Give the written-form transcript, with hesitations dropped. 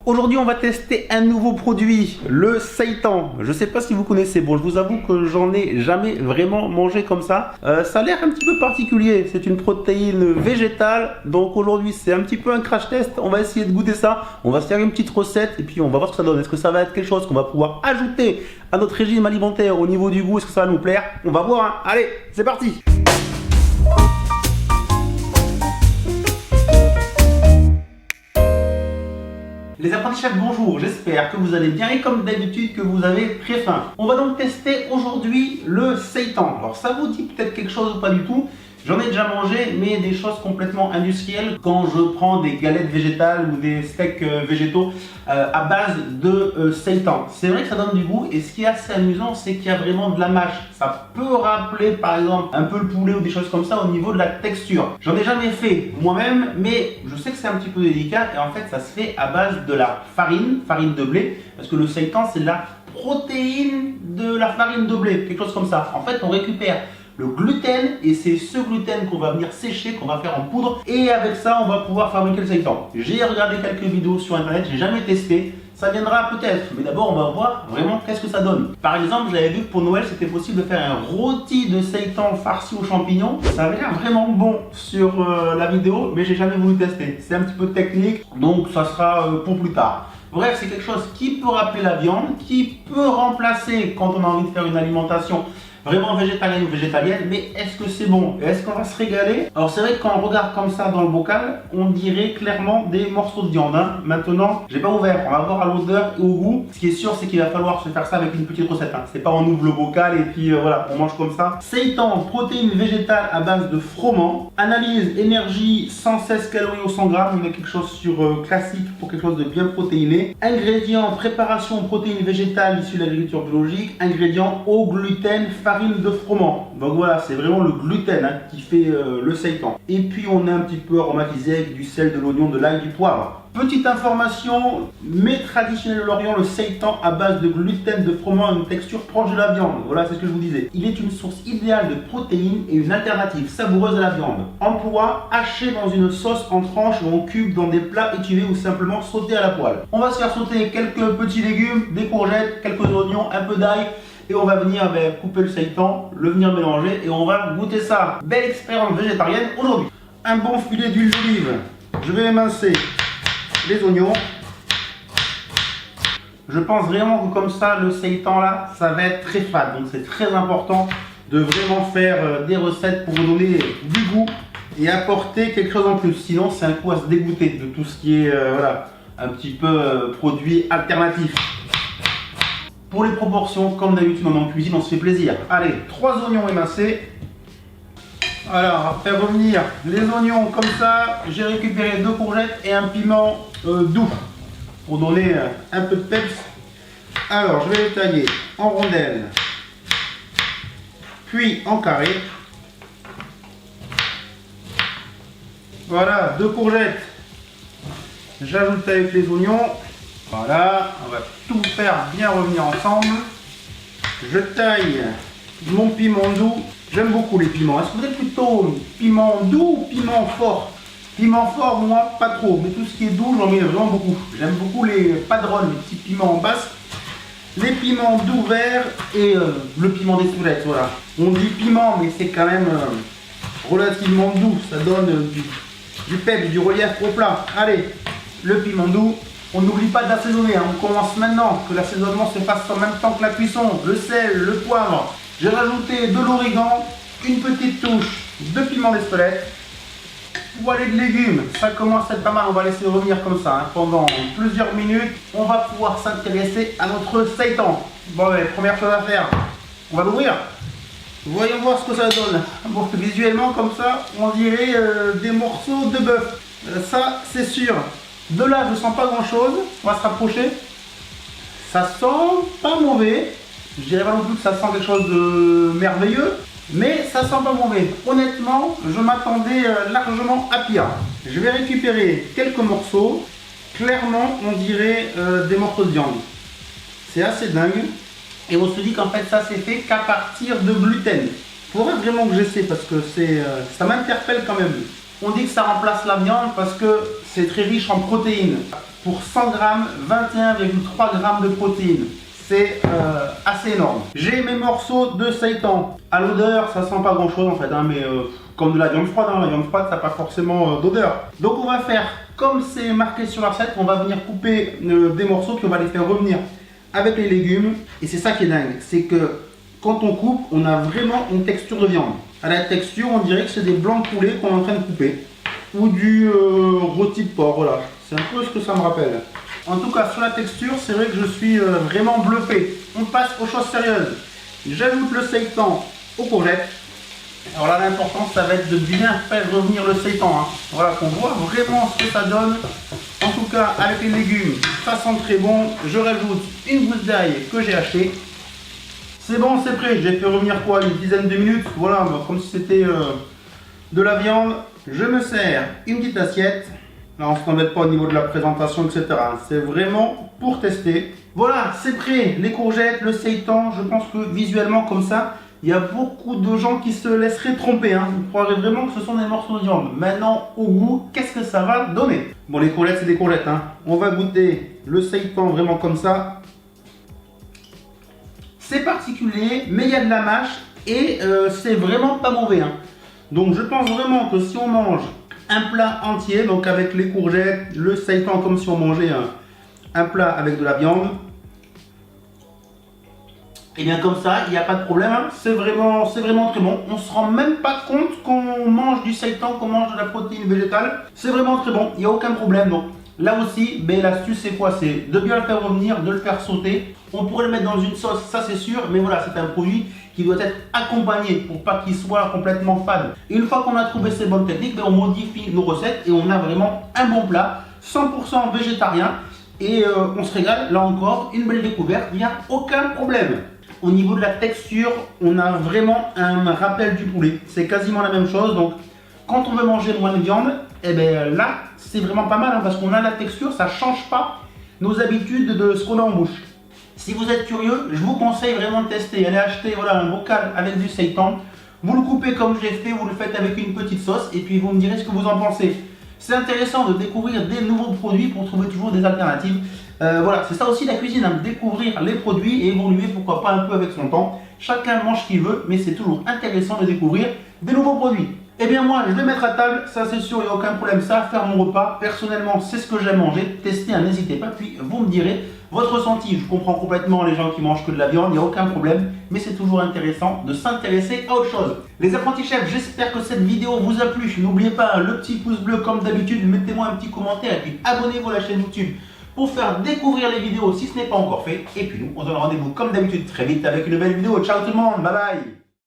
Aujourd'hui, on va tester un nouveau produit, le seitan. Je sais pas si vous connaissez. Bon, je vous avoue que j'en ai jamais vraiment mangé comme ça. Ça a l'air un petit peu particulier. C'est une protéine végétale. Donc aujourd'hui, c'est un petit peu un crash test. On va essayer de goûter ça. On va se faire une petite recette et puis on va voir ce que ça donne. Est-ce que ça va être quelque chose qu'on va pouvoir ajouter à notre régime alimentaire au niveau du goût? Est-ce que ça va nous plaire? On va voir, hein. Allez, c'est parti! Les apprentis chefs, bonjour, j'espère que vous allez bien et comme d'habitude que vous avez très faim. On va donc tester aujourd'hui le seitan. Alors ça vous dit peut-être quelque chose ou pas du tout. J'en ai déjà mangé, mais des choses complètement industrielles quand je prends des galettes végétales ou des steaks végétaux à base de seitan. C'est vrai que ça donne du goût et ce qui est assez amusant, c'est qu'il y a vraiment de la mâche. Ça peut rappeler par exemple un peu le poulet ou des choses comme ça au niveau de la texture. J'en ai jamais fait moi-même, mais je sais que c'est un petit peu délicat et en fait ça se fait à base de la farine de blé, parce que le seitan c'est la protéine de la farine de blé, quelque chose comme ça. En fait on récupère le gluten et c'est ce gluten qu'on va venir sécher, qu'on va faire en poudre et avec ça on va pouvoir fabriquer le seitan. J'ai regardé quelques vidéos sur internet, j'ai jamais testé, ça viendra peut-être, mais d'abord on va voir vraiment qu'est-ce que ça donne. Par exemple, j'avais vu que pour Noël c'était possible de faire un rôti de seitan farci aux champignons. Ça avait l'air vraiment bon sur la vidéo, mais j'ai jamais voulu tester. C'est un petit peu technique, donc ça sera pour plus tard. Bref, c'est quelque chose qui peut rappeler la viande, qui peut remplacer quand on a envie de faire une alimentation vraiment végétarienne ou végétalienne, mais est-ce que c'est bon? Est-ce qu'on va se régaler? Alors c'est vrai que quand on regarde comme ça dans le bocal, on dirait clairement des morceaux de viande, hein. Maintenant, j'ai pas ouvert, on va voir à l'odeur et au goût. Ce qui est sûr, c'est qu'il va falloir se faire ça avec une petite recette, hein. C'est pas on ouvre le bocal et puis voilà, on mange comme ça. Seitan, protéines végétales à base de froment. Analyse, énergie, 116 calories au 100 grammes. On a quelque chose sur classique pour quelque chose de bien protéiné. Ingrédients, préparation, protéines végétales issues de l'agriculture biologique. Ingrédients, eau, gluten, farine de froment. Donc voilà, c'est vraiment le gluten, hein, qui fait le seitan. Et puis on a un petit peu aromatisé avec du sel, de l'oignon, de l'ail, du poivre. Petite information, mais traditionnel de l'Orient, le seitan à base de gluten, de froment a une texture proche de la viande. Voilà, c'est ce que je vous disais. Il est une source idéale de protéines et une alternative savoureuse à la viande. Emploi, haché dans une sauce en tranches ou en cubes dans des plats étuvés ou simplement sauté à la poêle. On va se faire sauter quelques petits légumes, des courgettes, quelques oignons, un peu d'ail. Et on va venir couper le seitan, le venir mélanger et on va goûter ça. Belle expérience végétarienne aujourd'hui. Un bon filet d'huile d'olive. Je vais émincer les oignons. Je pense vraiment que comme ça, le seitan là, ça va être très fade. Donc c'est très important de vraiment faire des recettes pour vous donner du goût et apporter quelque chose en plus. Sinon, c'est un coup à se dégoûter de tout ce qui est voilà, un petit peu produit alternatif. Pour les proportions, comme d'habitude on est en cuisine, on se fait plaisir. Allez, 3 oignons émincés. Alors, après revenir les oignons comme ça, j'ai récupéré 2 courgettes et un piment doux pour donner un peu de peps. Alors, je vais les tailler en rondelles, puis en carré. Voilà, 2 courgettes. J'ajoute avec les oignons. Voilà, on va tout faire bien revenir ensemble. Je taille mon piment doux. J'aime beaucoup les piments. Est-ce que vous êtes plutôt piment doux ou piment fort? Piment fort, moi, pas trop. Mais tout ce qui est doux, j'en mets vraiment beaucoup. J'aime beaucoup les padrones, les petits piments en basse. Les piments doux verts et le piment des soulettes, voilà. On dit piment, mais c'est quand même relativement doux. Ça donne du peps, du relief au plat. Allez, le piment doux. On n'oublie pas d'assaisonner, hein. On commence maintenant, que l'assaisonnement se fasse en même temps que la cuisson. Le sel, le poivre. J'ai rajouté de l'origan, une petite touche de piment d'Espelette. Poêlée de légumes, ça commence à être pas mal. On va laisser revenir comme ça, hein, pendant plusieurs minutes. On va pouvoir s'intéresser à notre seitan. Bon, première chose à faire, on va l'ouvrir. Voyons voir ce que ça donne. Bon, visuellement comme ça, on dirait des morceaux de bœuf. Ça, c'est sûr. De là, je ne sens pas grand chose. On va se rapprocher. Ça sent pas mauvais. Je dirais pas non plus que ça sent quelque chose de merveilleux, mais ça sent pas mauvais. Honnêtement, je m'attendais largement à pire. Je vais récupérer quelques morceaux. Clairement, on dirait des morceaux de viande. C'est assez dingue. Et on se dit qu'en fait, ça c'est fait qu'à partir de gluten. Il faudrait vraiment que j'essaie parce que ça m'interpelle quand même. On dit que ça remplace la viande parce que c'est très riche en protéines. pour 100 grammes, 21,3 grammes de protéines. C'est assez énorme. J'ai mes morceaux de seitan. À l'odeur, ça sent pas grand chose en fait, hein, mais comme de la viande froide, hein, la viande froide ça n'a pas forcément d'odeur. Donc on va faire comme c'est marqué sur la recette, on va venir couper des morceaux puis on va les faire revenir avec les légumes. Et c'est ça qui est dingue, c'est que quand on coupe, on a vraiment une texture de viande. À la texture, on dirait que c'est des blancs de poulet qu'on est en train de couper. Ou du rôti de porc, voilà. C'est un peu ce que ça me rappelle. En tout cas, sur la texture, c'est vrai que je suis vraiment bluffé. On passe aux choses sérieuses. J'ajoute le seitan aux courgettes. Alors là, l'important, ça va être de bien faire revenir le seitan. Hein. Voilà, qu'on voit vraiment ce que ça donne. En tout cas, avec les légumes, ça sent très bon. Je rajoute une gousse d'ail que j'ai achetée. C'est bon, c'est prêt. J'ai fait revenir quoi, une dizaine de minutes. Voilà, comme si c'était de la viande. Je me sers une petite assiette. Là, on ne se embête pas au niveau de la présentation, etc. C'est vraiment pour tester. Voilà, c'est prêt. Les courgettes, le seitan. Je pense que visuellement, comme ça, il y a beaucoup de gens qui se laisseraient tromper. Hein. Vous croirez vraiment que ce sont des morceaux de viande. Maintenant, au goût, qu'est-ce que ça va donner? Bon, les courgettes, c'est des courgettes. Hein. On va goûter le seitan vraiment comme ça. C'est particulier, mais il y a de la mâche et c'est vraiment pas mauvais. Hein. Donc je pense vraiment que si on mange un plat entier, donc avec les courgettes, le seitan, comme si on mangeait un plat avec de la viande, et bien comme ça, il n'y a pas de problème. Hein. C'est vraiment très bon. On ne se rend même pas compte qu'on mange du seitan, qu'on mange de la protéine végétale. C'est vraiment très bon, il n'y a aucun problème. Donc là aussi, ben, l'astuce c'est quoi? C'est de bien le faire revenir, de le faire sauter. On pourrait le mettre dans une sauce, ça c'est sûr, mais voilà, c'est un produit qui doit être accompagné pour pas qu'il soit complètement fade. Et une fois qu'on a trouvé ces bonnes techniques, ben, on modifie nos recettes et on a vraiment un bon plat, 100% végétarien. Et on se régale, là encore, une belle découverte, il n'y a aucun problème. Au niveau de la texture, on a vraiment un rappel du poulet. C'est quasiment la même chose, donc quand on veut manger moins de viande, et bien là, c'est vraiment pas mal, hein, parce qu'on a la texture, ça ne change pas nos habitudes de ce qu'on a en bouche. Si vous êtes curieux, je vous conseille vraiment de tester. Allez acheter voilà, un bocal avec du seitan. Vous le coupez comme j'ai fait, vous le faites avec une petite sauce et puis vous me direz ce que vous en pensez. C'est intéressant de découvrir des nouveaux produits pour trouver toujours des alternatives. Voilà, c'est ça aussi la cuisine, hein, découvrir les produits et évoluer, pourquoi pas un peu avec son temps. Chacun mange ce qu'il veut, mais c'est toujours intéressant de découvrir des nouveaux produits. Eh bien moi, je vais mettre à table, ça c'est sûr, il n'y a aucun problème, ça, faire mon repas. Personnellement, c'est ce que j'aime manger. Tester, hein, n'hésitez pas, puis vous me direz votre ressenti. Je comprends complètement les gens qui mangent que de la viande, il n'y a aucun problème, mais c'est toujours intéressant de s'intéresser à autre chose. Les apprentis chefs, j'espère que cette vidéo vous a plu. N'oubliez pas hein, le petit pouce bleu comme d'habitude, mettez-moi un petit commentaire et puis abonnez-vous à la chaîne YouTube pour faire découvrir les vidéos si ce n'est pas encore fait. Et puis nous, on se donne rendez-vous comme d'habitude très vite avec une nouvelle vidéo. Ciao tout le monde, bye bye.